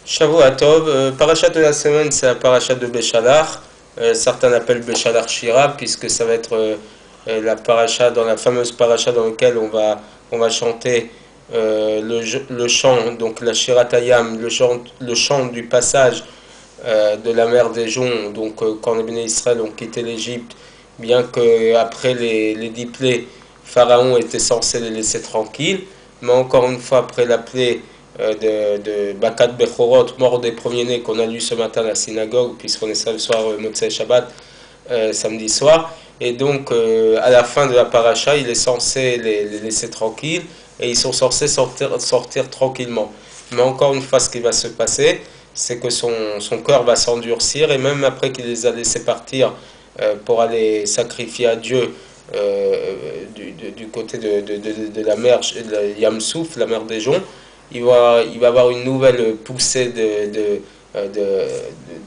Shavua Tov, parachat de la semaine, c'est la parachat de Béchalach. Certains l'appellent Béchalach Shira, puisque ça va être la paracha, dans la fameuse paracha dans laquelle on va chanter le chant, donc la Shirat Hayam, le chant du passage de la mer des Joncs, donc quand les Béné Israël ont quitté l'Égypte, bien qu'après les 10 plaies, Pharaon était censé les laisser tranquilles, mais encore une fois, après la plaie de Bakat Bechorot, mort des premiers-nés, qu'on a lu ce matin à la synagogue, puisqu'on est le soir Motzei Shabbat, samedi soir, et donc à la fin de la paracha, il est censé les laisser tranquilles, et ils sont censés sortir tranquillement. Mais encore une fois, ce qui va se passer, c'est que son cœur va s'endurcir, et même après qu'il les a laissés partir pour aller sacrifier à Dieu du côté de la mer, de la Yam Souf, la mer des Joncs, il va avoir une nouvelle poussée de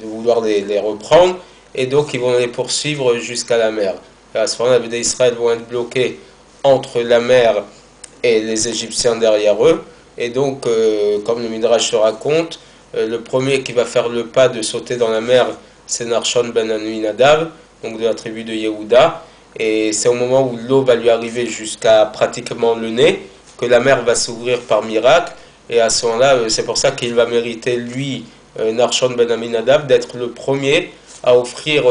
vouloir les reprendre, et donc ils vont les poursuivre jusqu'à la mer. Et à ce moment-là, les Israël vont être bloqués entre la mer et les Égyptiens derrière eux, et donc, comme le Midrash se raconte, le premier qui va faire le pas de sauter dans la mer, c'est Narshon ben Aminadav, donc de la tribu de Yehuda, et c'est au moment où l'eau va lui arriver jusqu'à pratiquement le nez que la mer va s'ouvrir par miracle, et à ce moment-là, c'est pour ça qu'il va mériter, lui, Narshon ben Aminadav, d'être le premier à offrir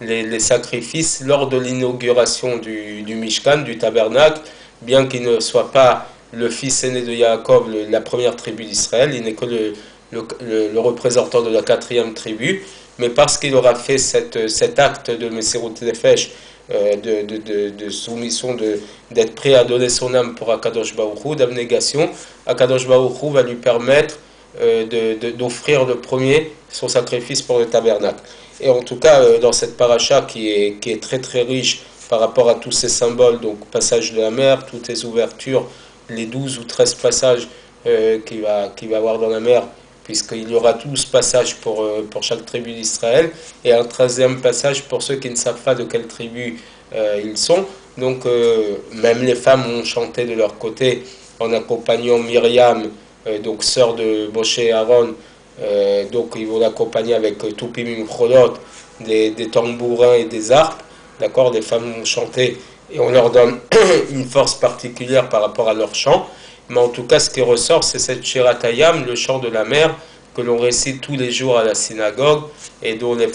les sacrifices lors de l'inauguration du Mishkan, du tabernacle, bien qu'il ne soit pas le fils aîné de Yaakov, la première tribu d'Israël, il n'est que le représentant de la quatrième tribu, mais parce qu'il aura fait cet acte de Messirut Nefesh, de soumission, d'être prêt à donner son âme pour Akadosh Baruch Hu, d'abnégation, Akadosh Baruch Hu va lui permettre d'offrir le premier son sacrifice pour le tabernacle. Et en tout cas, dans cette paracha qui est très très riche par rapport à tous ces symboles, donc passage de la mer, toutes les ouvertures, les 12 ou 13 passages qu'il va avoir dans la mer, puisqu'il y aura 12 passages pour chaque tribu d'Israël, et un 13e passage pour ceux qui ne savent pas de quelle tribu ils sont. Donc même les femmes ont chanté de leur côté en accompagnant Myriam, donc sœur de Moshe et Aaron, donc ils vont l'accompagner avec Tupim Cholot, des tambourins et des harpes, d'accord, les femmes vont chanter et on leur donne une force particulière par rapport à leur chant. Mais en tout cas, ce qui ressort, c'est cette Shirat Hayam, le chant de la mer, que l'on récite tous les jours à la synagogue, et dont la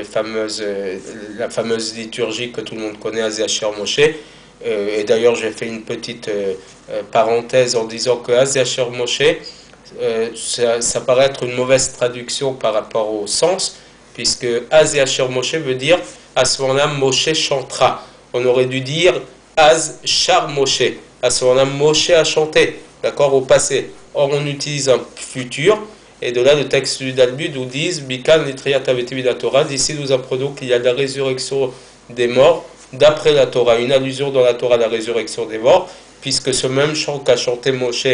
fameuse liturgie que tout le monde connaît, Aziachir Moshe. Et d'ailleurs, j'ai fait une petite parenthèse en disant que Aziachir Moshe, ça paraît être une mauvaise traduction par rapport au sens, puisque Aziachir Moshe veut dire, à ce moment-là, Moshe chantera. On aurait dû dire Az Shar Moshe. À ce moment-là, Moshe a chanté, d'accord, au passé. Or, on utilise un futur, et de là, le texte du Talmud nous dit Bikan litriyat aveti la Torah. D'ici, nous apprenons qu'il y a la résurrection des morts d'après la Torah, une allusion dans la Torah à la résurrection des morts, puisque ce même chant qu'a chanté Moshe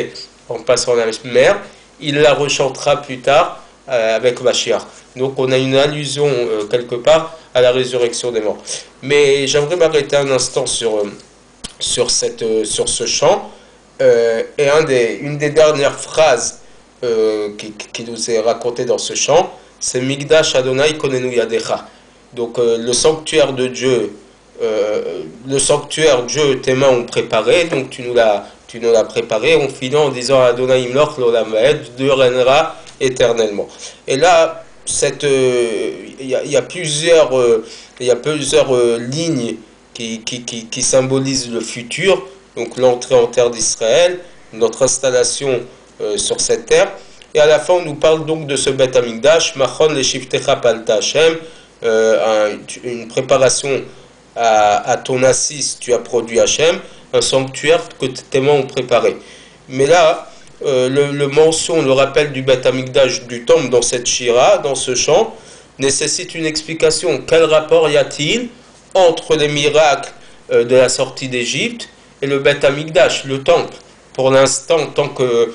en passant la mer, il la rechantera plus tard avec Mashiach. Donc, on a une allusion quelque part à la résurrection des morts. Mais j'aimerais m'arrêter un instant sur ce chant, et une des dernières phrases qui nous est racontée dans ce chant, c'est Migdash Adonai Konenu Yadecha. Donc le sanctuaire de Dieu, Dieu, tes mains ont préparé, donc tu nous l'as préparé, en finant en disant Adonai Imloch L'Olam Vaed, Dieu règnera éternellement. Et là, il y a plusieurs lignes qui symbolise le futur, donc l'entrée en terre d'Israël, notre installation sur cette terre. Et à la fin, on nous parle donc de ce Beth Amikdash, Machon le Shiftecha Palta Hashem, une préparation à ton assise, tu as produit Hashem, un sanctuaire que tes mains ont préparé. Mais là, le rappel du Beth Amikdash, du temple dans cette Shira, dans ce chant, nécessite une explication. Quel rapport y a-t-il entre les miracles de la sortie d'Égypte et le Beth Amikdash, le temple? Pour l'instant, tant que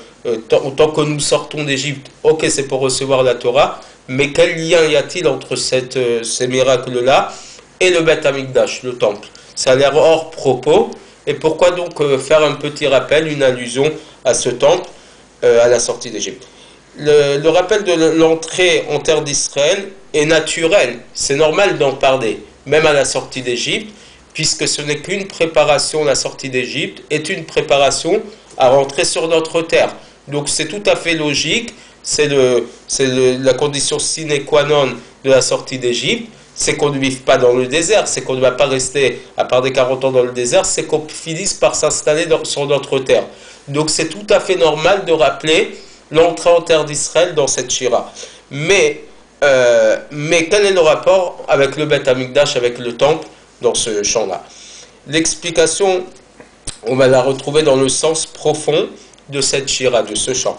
nous sortons d'Égypte, ok, c'est pour recevoir la Torah, mais quel lien y a-t-il entre ces miracles-là et le Beth Amikdash, le temple? Ça a l'air hors propos, et pourquoi donc faire un petit rappel, une allusion à ce temple, à la sortie d'Égypte? Le rappel de l'entrée en terre d'Israël est naturel. C'est normal d'en parler, même à la sortie d'Égypte, puisque ce n'est qu'une préparation, la sortie d'Égypte est une préparation à rentrer sur notre terre. Donc c'est tout à fait logique, c'est la condition sine qua non de la sortie d'Égypte, c'est qu'on ne vive pas dans le désert, c'est qu'on ne va pas rester, à part des 40 ans dans le désert, c'est qu'on finisse par s'installer sur notre terre. Donc c'est tout à fait normal de rappeler l'entrée en terre d'Israël dans cette Shira. Mais quel est le rapport avec le Beth Amikdash, avec le temple, dans ce chant-là? L'explication, on va la retrouver dans le sens profond de cette Shira, de ce chant.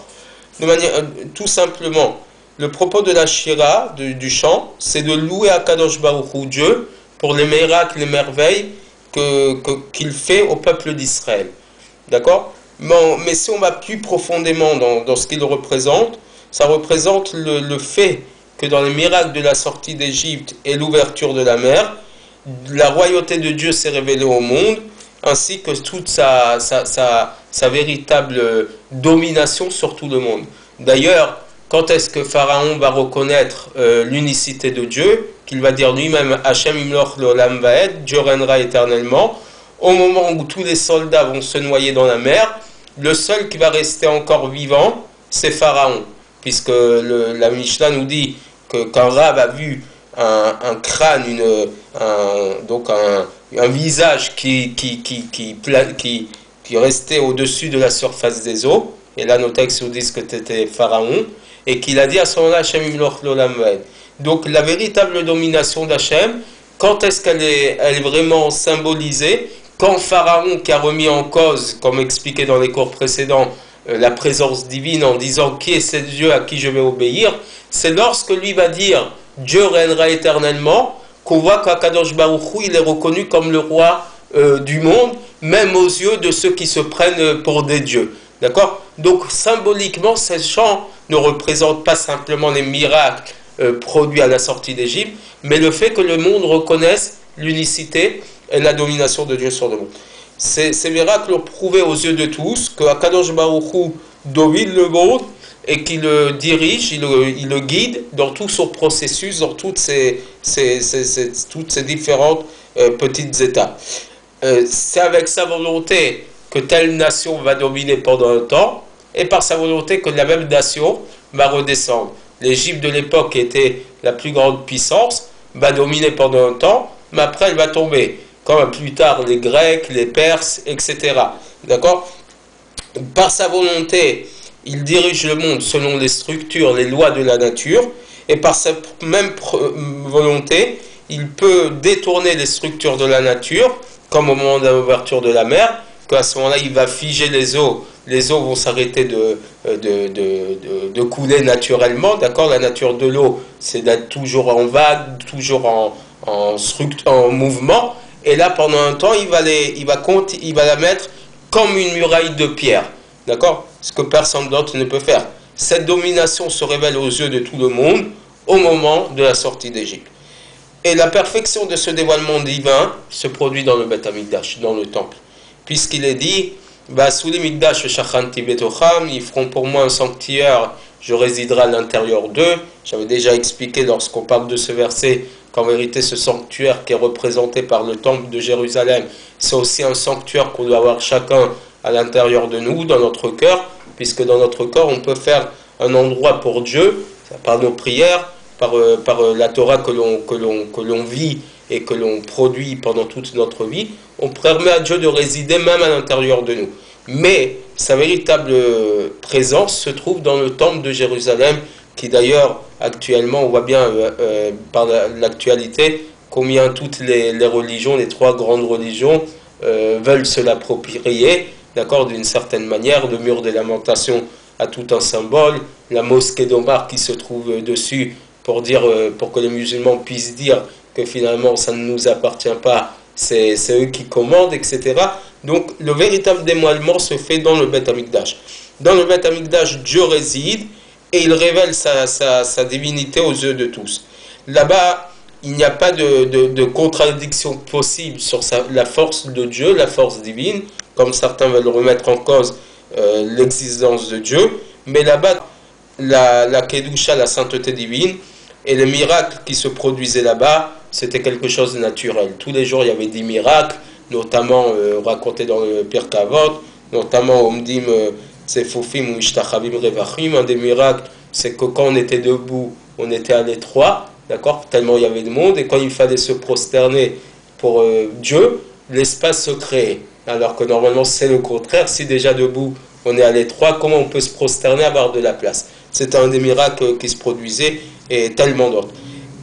De manière, tout simplement, le propos de la Shira, du chant, c'est de louer Akadosh Baruch Hu, Dieu, pour les miracles, les merveilles qu'il fait au peuple d'Israël. D'accord? Mais si on va plus profondément dans ce qu'il représente, ça représente le fait que dans les miracles de la sortie d'Égypte et l'ouverture de la mer, la royauté de Dieu s'est révélée au monde, ainsi que toute sa véritable domination sur tout le monde. D'ailleurs, quand est-ce que Pharaon va reconnaître l'unicité de Dieu, qu'il va dire lui-même Hachem Imloch L'Olam Vaed, Dieu régnera éternellement, au moment où tous les soldats vont se noyer dans la mer, le seul qui va rester encore vivant, c'est Pharaon, puisque la Mishnah nous dit qu'un Rav a vu un crâne, un visage qui restait au-dessus de la surface des eaux, et là nos textes nous disent que c'était Pharaon, et qu'il a dit à ce moment-là, Hachem Imloch L'Olam Vaed. Donc la véritable domination d'Hachem, quand est-ce qu'elle est vraiment symbolisée? Quand Pharaon, qui a remis en cause, comme expliqué dans les cours précédents, la présence divine en disant qui est ce Dieu à qui je vais obéir, c'est lorsque lui va dire Dieu régnera éternellement, qu'on voit qu'Akadosh Baruch Hu, il est reconnu comme le roi du monde, même aux yeux de ceux qui se prennent pour des dieux. D'accord? Donc symboliquement, ces chants ne représentent pas simplement les miracles produits à la sortie d'Égypte, mais le fait que le monde reconnaisse l'unicité et la domination de Dieu sur le monde. Ces miracles ont prouvé aux yeux de tous que Akadosh Baruch Hu domine le monde et qu'il le dirige, il le guide dans tout son processus, dans toutes ces différentes petites étapes. C'est avec sa volonté que telle nation va dominer pendant un temps, et par sa volonté que la même nation va redescendre. L'Égypte de l'époque, qui était la plus grande puissance, va dominer pendant un temps, mais après elle va tomber. Comme plus tard les Grecs, les Perses, etc. D'accord? Par sa volonté, il dirige le monde selon les structures, les lois de la nature, et par sa même volonté, il peut détourner les structures de la nature, comme au moment de l'ouverture de la mer, qu'à ce moment-là, il va figer les eaux vont s'arrêter de couler naturellement, d'accord? La nature de l'eau, c'est d'être toujours en vague, toujours en mouvement, et là, pendant un temps, il va la mettre comme une muraille de pierre, d'accord? Ce que personne d'autre ne peut faire. Cette domination se révèle aux yeux de tout le monde au moment de la sortie d'Égypte. Et la perfection de ce dévoilement divin se produit dans le Beth Amikdash, dans le temple. Puisqu'il est dit, ils feront pour moi un sanctuaire, je résiderai à l'intérieur d'eux. J'avais déjà expliqué lorsqu'on parle de ce verset qu'en vérité ce sanctuaire qui est représenté par le temple de Jérusalem, c'est aussi un sanctuaire qu'on doit avoir chacun à l'intérieur de nous, dans notre cœur, puisque dans notre corps on peut faire un endroit pour Dieu, par nos prières, par la Torah que l'on vit et que l'on produit pendant toute notre vie, on permet à Dieu de résider même à l'intérieur de nous. Mais sa véritable présence se trouve dans le temple de Jérusalem, qui d'ailleurs, actuellement, on voit bien par l'actualité, combien toutes les religions, les trois grandes religions, veulent se l'approprier, d'accord, d'une certaine manière. Le mur des lamentations a tout un symbole, la mosquée d'Omar qui se trouve dessus pour que les musulmans puissent dire que finalement ça ne nous appartient pas, c'est eux qui commandent, etc. Donc le véritable dévoilement se fait dans le Beth Amikdash. Dans le Beth Amikdash, Dieu réside et il révèle sa divinité aux yeux de tous. Là-bas, il n'y a pas de contradiction possible sur la force de Dieu, la force divine, comme certains veulent remettre en cause l'existence de Dieu, mais là-bas, la Kedusha, la sainteté divine, et les miracles qui se produisaient là-bas, c'était quelque chose de naturel. Tous les jours, il y avait des miracles, notamment racontés dans le Pirkei Avot, notamment Omdim Tsefufim ou Ishtachavim Revachim. Un des miracles, c'est que quand on était debout, on était à l'étroit, d'accord, tellement il y avait de monde, et quand il fallait se prosterner pour Dieu, l'espace se créait. Alors que normalement, c'est le contraire. Si déjà debout, on est à l'étroit, comment on peut se prosterner, avoir de la place? C'est un des miracles qui se produisait, et tellement d'autres.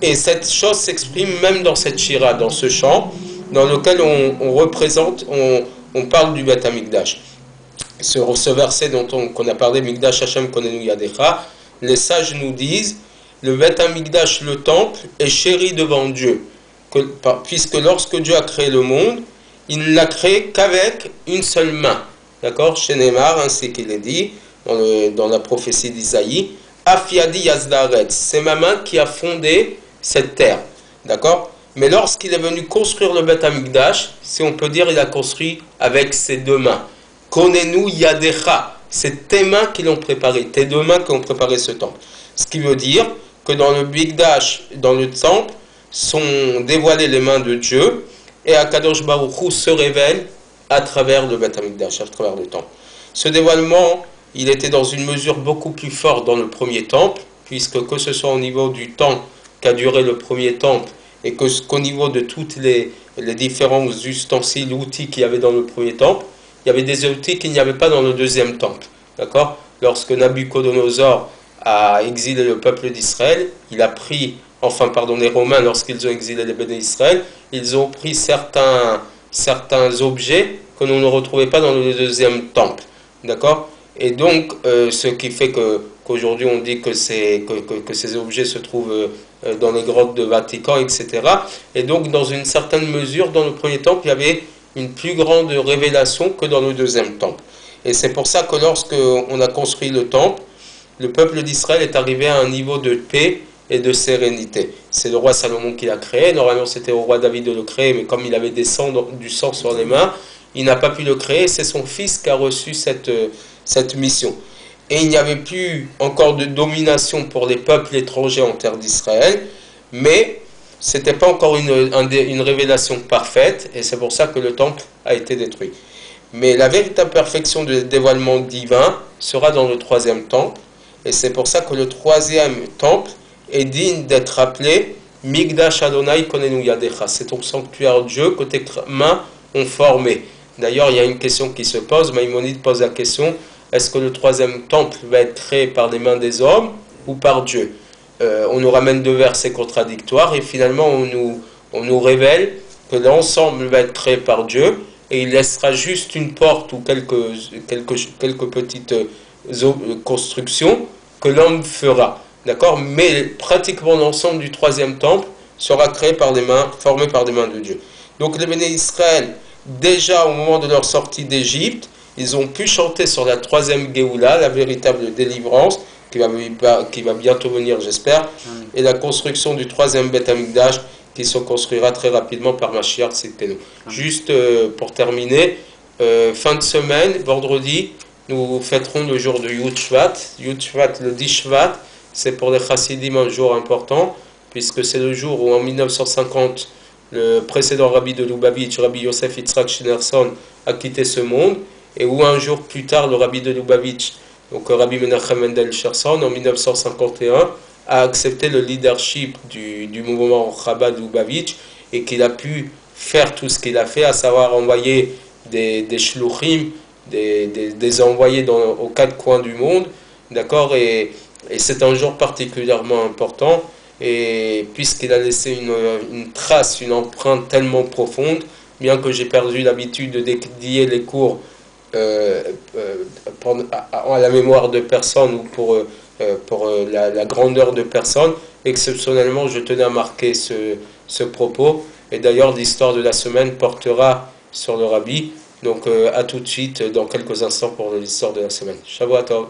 Et cette chose s'exprime même dans cette shira, dans ce chant, dans lequel on représente, on parle du Beth Amikdash. Ce verset qu'on a parlé, Mikdash Hashem Konenu Yadecha, les sages nous disent, le Beth Amikdash, le temple, est chéri devant Dieu. Puisque lorsque Dieu a créé le monde, il ne l'a créé qu'avec une seule main. D'accord? Chez Neymar, ainsi qu'il est dit, dans la prophétie d'Isaïe, Afiadi Yazdaret, c'est ma main qui a fondé cette terre. D'accord? Mais lorsqu'il est venu construire le Beth Amikdash, si on peut dire, il a construit avec ses deux mains. Konenu Yadecha, c'est tes mains qui l'ont préparé, tes deux mains qui ont préparé ce temple. Ce qui veut dire que dans le Mikdash, dans le temple, sont dévoilées les mains de Dieu, et Akadosh Baruch Hu se révèle à travers le Beth Amikdash, à travers le temple. Ce dévoilement, il était dans une mesure beaucoup plus forte dans le premier temple, puisque que ce soit au niveau du temps qu'a duré le premier temple, et qu'au niveau de tous les différents ustensiles, outils qu'il y avait dans le premier temple, il y avait des outils qu'il n'y avait pas dans le deuxième temple. D'accord? Lorsque Nabuchodonosor a exilé le peuple d'Israël, il a pris, les Romains, lorsqu'ils ont exilé les Béné Israël, ils ont pris certains objets que l'on ne retrouvait pas dans le deuxième temple. D'accord? Et donc, ce qui fait qu'aujourd'hui on dit que ces objets se trouvent dans les grottes de Vatican, etc. Et donc, dans une certaine mesure, dans le premier temple, il y avait une plus grande révélation que dans le deuxième temple. Et c'est pour ça que lorsqu'on a construit le temple, le peuple d'Israël est arrivé à un niveau de paix et de sérénité. C'est le roi Salomon qui l'a créé. Normalement, c'était au roi David de le créer, mais comme il avait du sang sur les mains, il n'a pas pu le créer. C'est son fils qui a reçu cette mission. Et il n'y avait plus encore de domination pour les peuples étrangers en terre d'Israël, mais ce n'était pas encore une révélation parfaite, et c'est pour ça que le temple a été détruit. Mais la véritable perfection du dévoilement divin sera dans le troisième temple, et c'est pour ça que le troisième temple est digne d'être appelé Mikdash Adonai Konenu Yadecha. C'est ton sanctuaire Dieu que tes mains ont formé. D'ailleurs, il y a une question qui se pose, Maïmonide pose la question, est-ce que le troisième temple va être créé par les mains des hommes ou par Dieu? On nous ramène deux versets contradictoires et finalement on nous révèle que l'ensemble va être créé par Dieu et il laissera juste une porte ou quelques petites constructions que l'homme fera. D'accord? Mais pratiquement l'ensemble du troisième temple sera créé formé par des mains de Dieu. Donc les Béné Israël, déjà au moment de leur sortie d'Égypte, ils ont pu chanter sur la troisième Géoula, la véritable délivrance, qui va bientôt venir, j'espère, et la construction du troisième Beth Amikdash, qui se construira très rapidement par Mashiach Tzidkenu. Juste pour terminer, fin de semaine, vendredi, nous fêterons le jour de Yud Shvat. Yud Shvat, le 10 Shvat, c'est pour les Chassidim un jour important, puisque c'est le jour où en 1950, le précédent rabbi de Lubavitch, Rabbi Yosef Yitzhak Schneerson, a quitté ce monde, et où un jour plus tard, le rabbi de Lubavitch, donc Rabbi Menachem Mendel Scherson, en 1951, a accepté le leadership du mouvement Chabad Lubavitch, et qu'il a pu faire tout ce qu'il a fait, à savoir envoyer des shluchim, des envoyés aux quatre coins du monde, d'accord, et c'est un jour particulièrement important, et puisqu'il a laissé une trace, une empreinte tellement profonde, bien que j'ai perdu l'habitude de dédier les cours à la mémoire de personnes ou pour la grandeur de personnes, exceptionnellement je tenais à marquer ce propos, et d'ailleurs l'histoire de la semaine portera sur le rabbi, donc à tout de suite dans quelques instants pour l'histoire de la semaine. Shavua Tov.